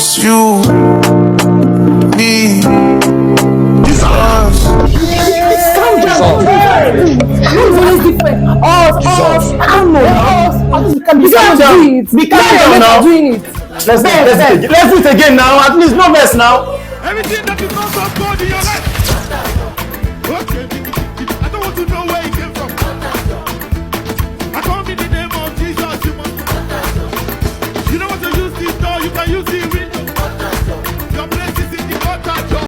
It's you, me, us. Let's do it again now. At least no mess now. Everything that is not of God in your life. Okay. I don't want to know where